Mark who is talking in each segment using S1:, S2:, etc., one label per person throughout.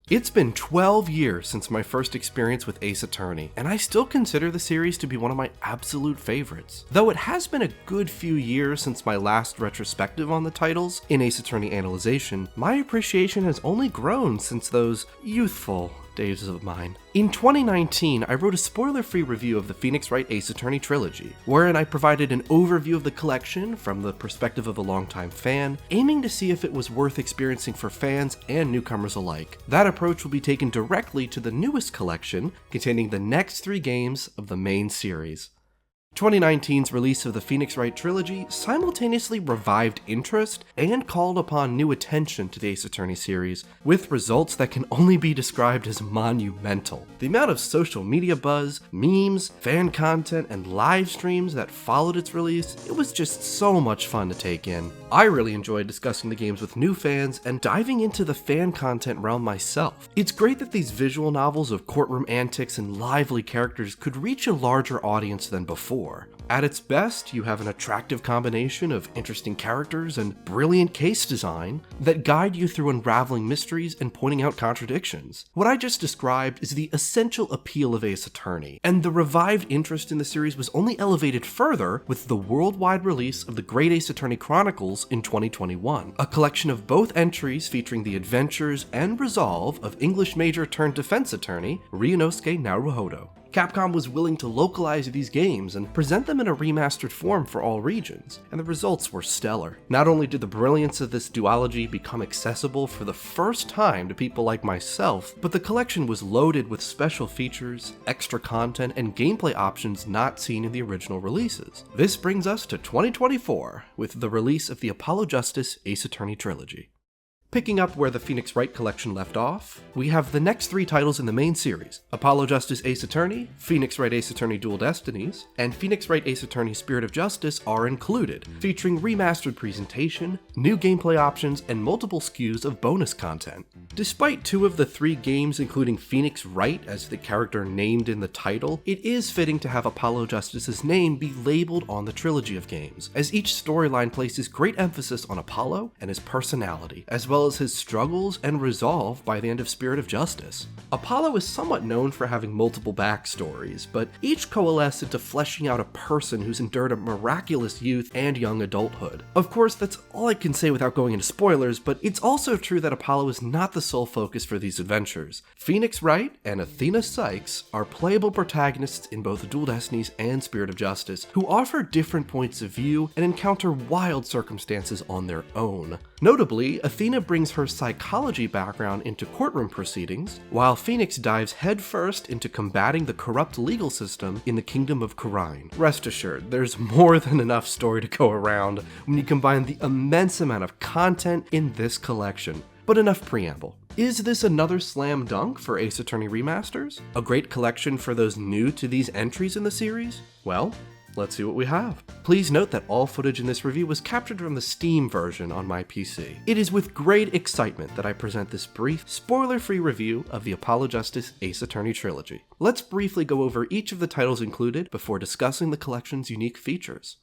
S1: It's been 12 years since my first experience with Ace Attorney, and I still consider the series to be one of my absolute favorites. Though it has been a good few years since my last retrospective on the titles in Ace Attorney Analyzation, my appreciation has only grown since those youthful days of mine. In 2019, I wrote a spoiler-free review of the Phoenix Wright Ace Attorney trilogy, wherein I provided an overview of the collection from the perspective of a longtime fan, aiming to see if it was worth experiencing for fans and newcomers alike. That approach will be taken directly to the newest collection, containing the next 3 games of the main series. 2019's release of the Phoenix Wright trilogy simultaneously revived interest and called upon new attention to the Ace Attorney series, with results that can only be described as monumental. The amount of social media buzz, memes, fan content, and live streams that followed its release, it was just so much fun to take in. I really enjoyed discussing the games with new fans and diving into the fan content realm myself. It's great that these visual novels of courtroom antics and lively characters could reach a larger audience than before. At its best, you have an attractive combination of interesting characters and brilliant case design that guide you through unraveling mysteries and pointing out contradictions. What I just described is the essential appeal of Ace Attorney, and the revived interest in the series was only elevated further with the worldwide release of the Great Ace Attorney Chronicles in 2021, a collection of both entries featuring the adventures and resolve of English major turned defense attorney Ryunosuke Naruhodo. Capcom was willing to localize these games and present them in a remastered form for all regions, and the results were stellar. Not only did the brilliance of this duology become accessible for the first time to people like myself, but the collection was loaded with special features, extra content, and gameplay options not seen in the original releases. This brings us to 2024, with the release of the Apollo Justice Ace Attorney trilogy. Picking up where the Phoenix Wright collection left off, we have the next 3 titles in the main series: Apollo Justice Ace Attorney, Phoenix Wright Ace Attorney Dual Destinies, and Phoenix Wright Ace Attorney Spirit of Justice are included, featuring remastered presentation, new gameplay options, and multiple SKUs of bonus content. Despite 2 of the 3 games including Phoenix Wright as the character named in the title, it is fitting to have Apollo Justice's name be labeled on the trilogy of games, as each storyline places great emphasis on Apollo and his personality, as well as his struggles and resolve by the end of Spirit of Justice. Apollo is somewhat known for having multiple backstories, but each coalesce into fleshing out a person who's endured a miraculous youth and young adulthood. Of course, that's all I can say without going into spoilers, but it's also true that Apollo is not the sole focus for these adventures. Phoenix Wright and Athena Sykes are playable protagonists in both Dual Destinies and Spirit of Justice, who offer different points of view and encounter wild circumstances on their own. Notably, Athena brings her psychology background into courtroom proceedings, while Phoenix dives headfirst into combating the corrupt legal system in the Kingdom of Khura'in. Rest assured, there's more than enough story to go around when you combine the immense amount of content in this collection. But enough preamble. Is this another slam dunk for Ace Attorney Remasters? A great collection for those new to these entries in the series? Well, let's see what we have. Please note that all footage in this review was captured from the Steam version on my PC. It is with great excitement that I present this brief, spoiler-free review of the Apollo Justice Ace Attorney trilogy. Let's briefly go over each of the titles included before discussing the collection's unique features.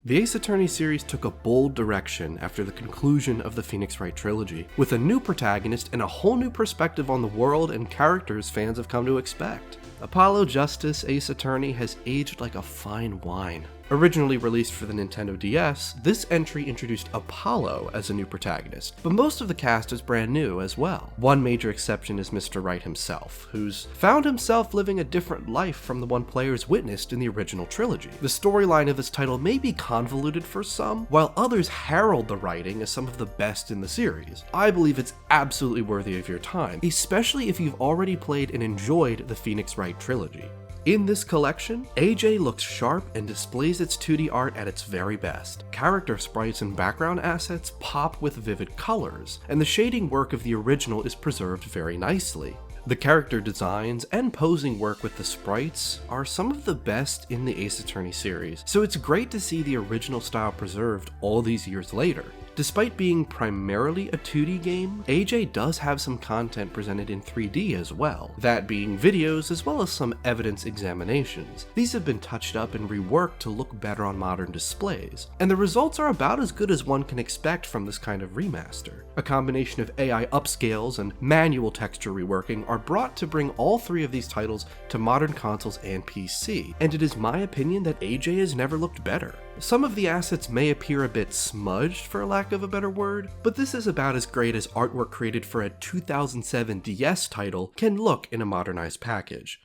S1: The Ace Attorney series took a bold direction after the conclusion of the Phoenix Wright trilogy, with a new protagonist and a whole new perspective on the world and characters fans have come to expect. Apollo Justice Ace Attorney has aged like a fine wine. Originally released for the Nintendo DS, this entry introduced Apollo as a new protagonist, but most of the cast is brand new as well. One major exception is Mr. Wright himself, who's found himself living a different life from the one players witnessed in the original trilogy. The storyline of this title may be convoluted for some, while others herald the writing as some of the best in the series. I believe it's absolutely worthy of your time, especially if you've already played and enjoyed the Phoenix Wright trilogy. In this collection, AJ looks sharp and displays its 2D art at its very best. Character sprites and background assets pop with vivid colors, and the shading work of the original is preserved very nicely. The character designs and posing work with the sprites are some of the best in the Ace Attorney series, so it's great to see the original style preserved all these years later. Despite being primarily a 2D game, AJ does have some content presented in 3D as well, that being videos as well as some evidence examinations. These have been touched up and reworked to look better on modern displays, and the results are about as good as one can expect from this kind of remaster. A combination of AI upscales and manual texture reworking are brought to bring all three of these titles to modern consoles and PC, and it is my opinion that AJ has never looked better. Some of the assets may appear a bit smudged, for lack of a better word, but this is about as great as artwork created for a 2007 DS title can look in a modernized package.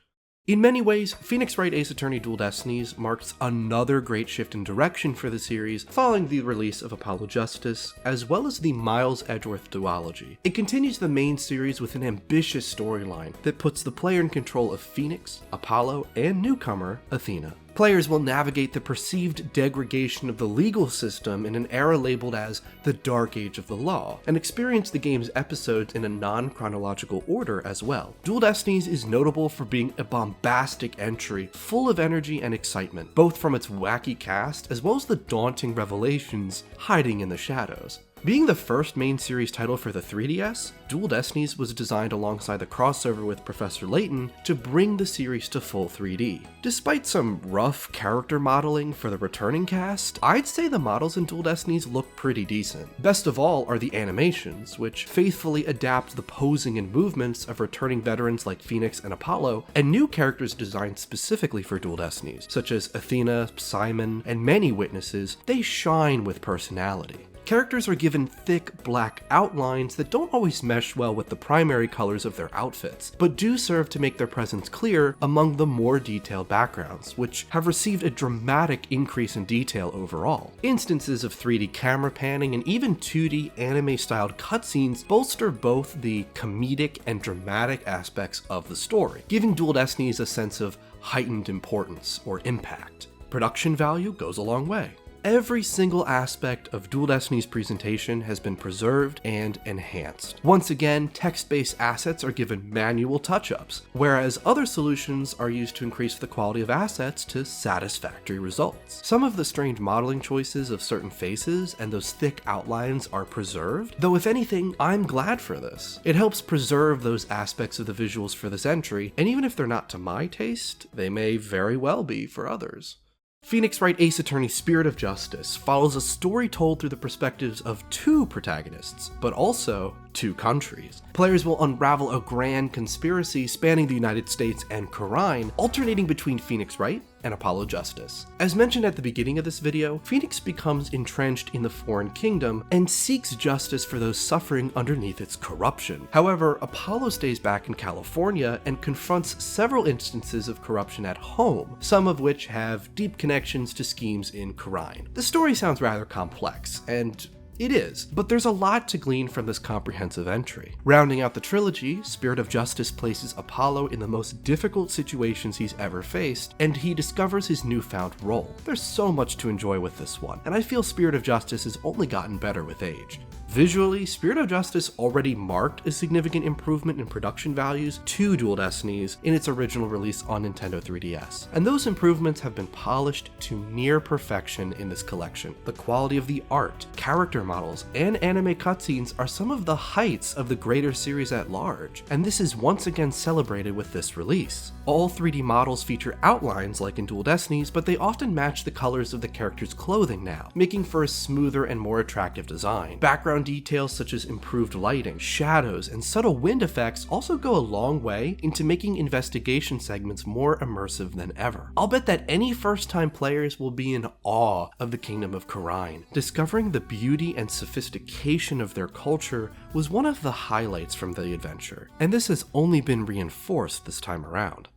S1: In many ways, Phoenix Wright Ace Attorney Dual Destinies marks another great shift in direction for the series following the release of Apollo Justice, as well as the Miles Edgeworth duology. It continues the main series with an ambitious storyline that puts the player in control of Phoenix, Apollo, and newcomer Athena. Players will navigate the perceived degradation of the legal system in an era labeled as the Dark Age of the Law, and experience the game's episodes in a non-chronological order as well. Dual Destinies is notable for being a bombastic entry, full of energy and excitement, both from its wacky cast as well as the daunting revelations hiding in the shadows. Being the first main series title for the 3DS, Dual Destinies was designed alongside the crossover with Professor Layton to bring the series to full 3D. Despite some rough character modeling for the returning cast, I'd say the models in Dual Destinies look pretty decent. Best of all are the animations, which faithfully adapt the posing and movements of returning veterans like Phoenix and Apollo, and new characters designed specifically for Dual Destinies, such as Athena, Simon, and many witnesses. They shine with personality. Characters are given thick black outlines that don't always mesh well with the primary colors of their outfits, but do serve to make their presence clear among the more detailed backgrounds, which have received a dramatic increase in detail overall. Instances of 3D camera panning and even 2D anime-styled cutscenes bolster both the comedic and dramatic aspects of the story, giving Dual Destinies a sense of heightened importance or impact. Production value goes a long way. Every single aspect of Dual Destinies' presentation has been preserved and enhanced. Once again, text-based assets are given manual touch-ups, whereas other solutions are used to increase the quality of assets to satisfactory results. Some of the strange modeling choices of certain faces and those thick outlines are preserved, though if anything, I'm glad for this. It helps preserve those aspects of the visuals for this entry, and even if they're not to my taste, they may very well be for others. Phoenix Wright Ace Attorney Spirit of Justice follows a story told through the perspectives of two protagonists, but also two countries. Players will unravel a grand conspiracy spanning the United States and Khura'in, alternating between Phoenix Wright and Apollo Justice. As mentioned at the beginning of this video, Phoenix becomes entrenched in the foreign kingdom and seeks justice for those suffering underneath its corruption. However, Apollo stays back in California and confronts several instances of corruption at home, some of which have deep connections to schemes in Khura'in. The story sounds rather complex, and it is, but there's a lot to glean from this comprehensive entry. Rounding out the trilogy, Spirit of Justice places Apollo in the most difficult situations he's ever faced, and he discovers his newfound role. There's so much to enjoy with this one, and I feel Spirit of Justice has only gotten better with age. Visually, Spirit of Justice already marked a significant improvement in production values to Dual Destinies in its original release on Nintendo 3DS, and those improvements have been polished to near perfection in this collection. The quality of the art, character models, and anime cutscenes are some of the heights of the greater series at large, and this is once again celebrated with this release. All 3D models feature outlines like in Dual Destinies, but they often match the colors of the character's clothing now, making for a smoother and more attractive design. Background details such as improved lighting, shadows, and subtle wind effects also go a long way into making investigation segments more immersive than ever. I'll bet that any first-time players will be in awe of the Kingdom of Khura'in. Discovering the beauty and sophistication of their culture was one of the highlights from the adventure, and this has only been reinforced this time around.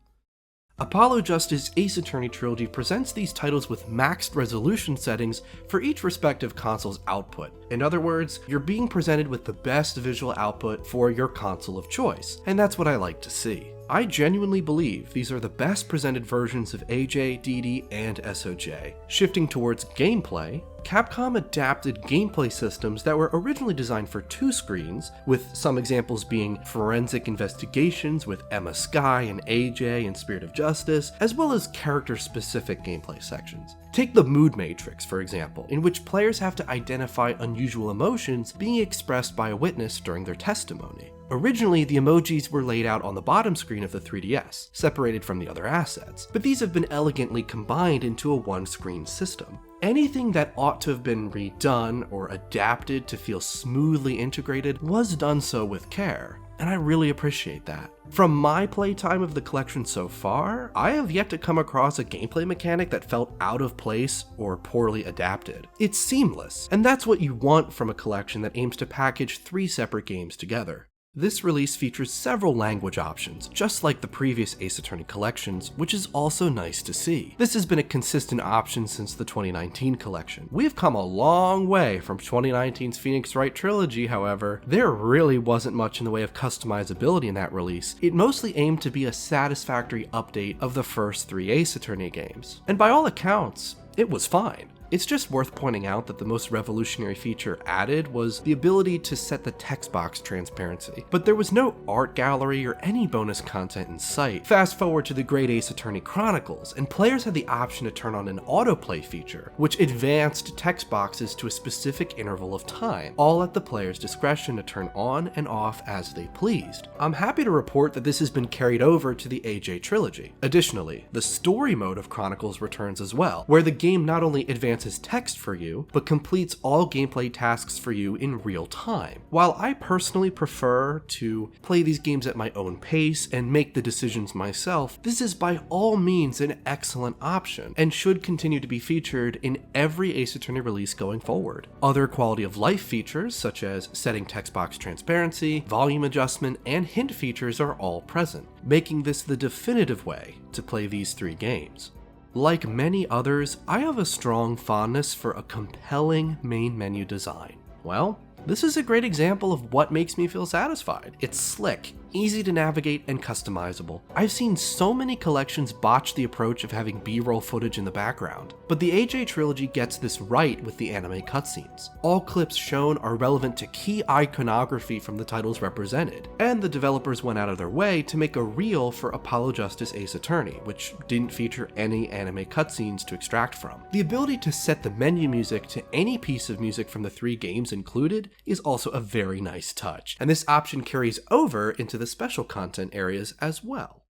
S1: Apollo Justice Ace Attorney Trilogy presents these titles with maxed resolution settings for each respective console's output. In other words, you're being presented with the best visual output for your console of choice, and that's what I like to see. I genuinely believe these are the best presented versions of AJ, DD, and SOJ. Shifting towards gameplay, Capcom adapted gameplay systems that were originally designed for 2 screens, with some examples being Forensic Investigations with Emma Skye and AJ in Spirit of Justice, as well as character-specific gameplay sections. Take the Mood Matrix, for example, in which players have to identify unusual emotions being expressed by a witness during their testimony. Originally, the emojis were laid out on the bottom screen of the 3DS, separated from the other assets, but these have been elegantly combined into a one-screen system. Anything that ought to have been redone or adapted to feel smoothly integrated was done so with care, and I really appreciate that. From my playtime of the collection so far, I have yet to come across a gameplay mechanic that felt out of place or poorly adapted. It's seamless, and that's what you want from a collection that aims to package 3 separate games together. This release features several language options, just like the previous Ace Attorney collections, which is also nice to see. This has been a consistent option since the 2019 collection. We have come a long way from 2019's Phoenix Wright trilogy, however. There really wasn't much in the way of customizability in that release. It mostly aimed to be a satisfactory update of the first 3 Ace Attorney games. And by all accounts, it was fine. It's just worth pointing out that the most revolutionary feature added was the ability to set the text box transparency, but there was no art gallery or any bonus content in sight. Fast forward to the Great Ace Attorney Chronicles, and players had the option to turn on an autoplay feature, which advanced text boxes to a specific interval of time, all at the player's discretion to turn on and off as they pleased. I'm happy to report that this has been carried over to the AJ trilogy. Additionally, the story mode of Chronicles returns as well, where the game not only advances text for you, but completes all gameplay tasks for you in real time. While I personally prefer to play these games at my own pace and make the decisions myself, this is by all means an excellent option and should continue to be featured in every Ace Attorney release going forward. Other quality of life features, such as setting text box transparency, volume adjustment, and hint features are all present, making this the definitive way to play these 3 games. Like many others, I have a strong fondness for a compelling main menu design. Well, this is a great example of what makes me feel satisfied. It's slick, easy to navigate, and customizable. I've seen so many collections botch the approach of having B-roll footage in the background, but the AJ trilogy gets this right with the anime cutscenes. All clips shown are relevant to key iconography from the titles represented, and the developers went out of their way to make a reel for Apollo Justice Ace Attorney, which didn't feature any anime cutscenes to extract from. The ability to set the menu music to any piece of music from the 3 games included is also a very nice touch, and this option carries over into the special content areas as well.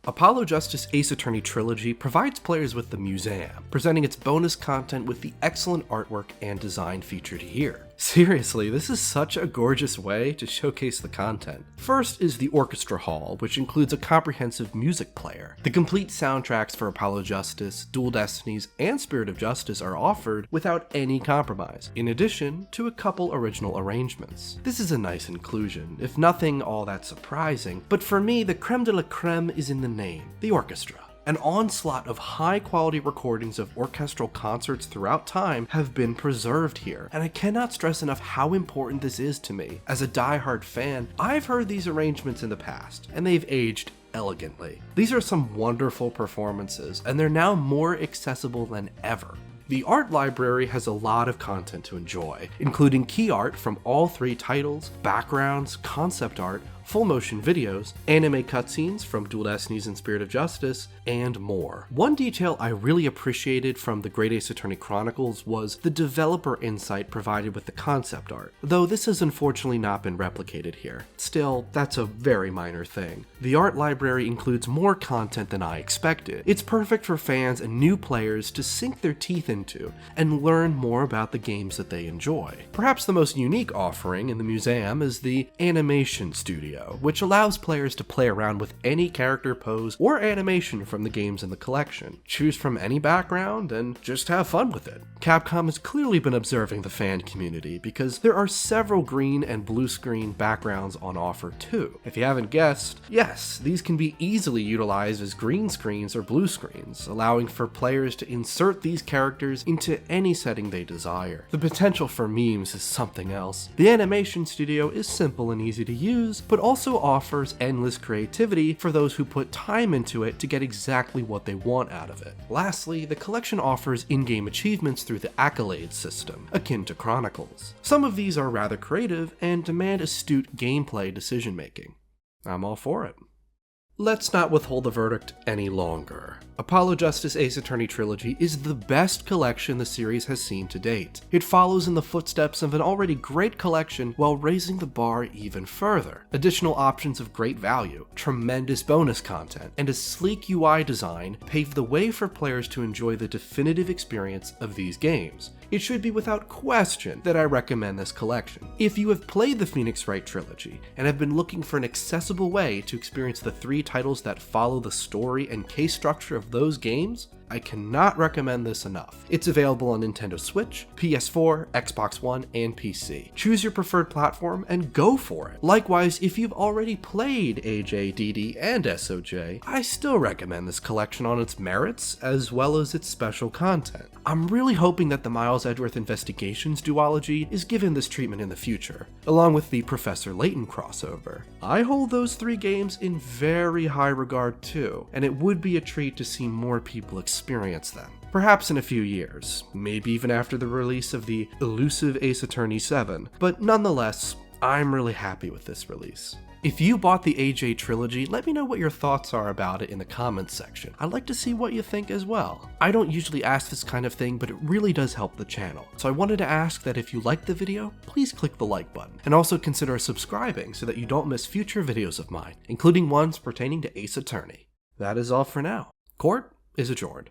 S1: Apollo Justice Ace Attorney Trilogy provides players with the Museum, presenting its bonus content with the excellent artwork and design featured here. Seriously, this is such a gorgeous way to showcase the content. First is the Orchestra Hall, which includes a comprehensive music player. The complete soundtracks for Apollo Justice, Dual Destinies, and Spirit of Justice are offered without any compromise, in addition to a couple original arrangements. This is a nice inclusion, if nothing all that surprising, but for me, the creme de la creme is in the name, the orchestra. An onslaught of high-quality recordings of orchestral concerts throughout time have been preserved here, and I cannot stress enough how important this is to me. As a die-hard fan, I've heard these arrangements in the past, and they've aged elegantly. These are some wonderful performances, and they're now more accessible than ever. The art library has a lot of content to enjoy, including key art from all 3 titles, backgrounds, concept art, full motion videos, anime cutscenes from Dual Destinies and Spirit of Justice, and more. One detail I really appreciated from the Great Ace Attorney Chronicles was the developer insight provided with the concept art, though this has unfortunately not been replicated here. Still, that's a very minor thing. The art library includes more content than I expected. It's perfect for fans and new players to sink their teeth into and learn more about the games that they enjoy. Perhaps the most unique offering in the museum is the Animation Studio, which allows players to play around with any character pose or animation from the games in the collection. Choose from any background and just have fun with it. Capcom has clearly been observing the fan community because there are several green and blue screen backgrounds on offer too. If you haven't guessed, yes, these can be easily utilized as green screens or blue screens, allowing for players to insert these characters into any setting they desire. The potential for memes is something else. The Animation Studio is simple and easy to use, but also offers endless creativity for those who put time into it to get exactly what they want out of it. Lastly, the collection offers in-game achievements through the accolades system, akin to Chronicles. Some of these are rather creative and demand astute gameplay decision-making. I'm all for it. Let's not withhold the verdict any longer. Apollo Justice Ace Attorney Trilogy is the best collection the series has seen to date. It follows in the footsteps of an already great collection while raising the bar even further. Additional options of great value, tremendous bonus content, and a sleek UI design pave the way for players to enjoy the definitive experience of these games. It should be without question that I recommend this collection. If you have played the Phoenix Wright trilogy and have been looking for an accessible way to experience the 3 titles that follow the story and case structure of those games, I cannot recommend this enough. It's available on Nintendo Switch, PS4, Xbox One, and PC. Choose your preferred platform and go for it. Likewise, if you've already played AJ, DD, and SOJ, I still recommend this collection on its merits as well as its special content. I'm really hoping that the Miles Edgeworth Investigations duology is given this treatment in the future, along with the Professor Layton crossover. I hold those 3 games in very high regard too, and it would be a treat to see more people experience them. Perhaps in a few years, maybe even after the release of the elusive Ace Attorney 7, but nonetheless, I'm really happy with this release. If you bought the AJ trilogy, let me know what your thoughts are about it in the comments section. I'd like to see what you think as well. I don't usually ask this kind of thing, but it really does help the channel. So I wanted to ask that if you liked the video, please click the like button, and also consider subscribing so that you don't miss future videos of mine, including ones pertaining to Ace Attorney. That is all for now. Court is adjourned.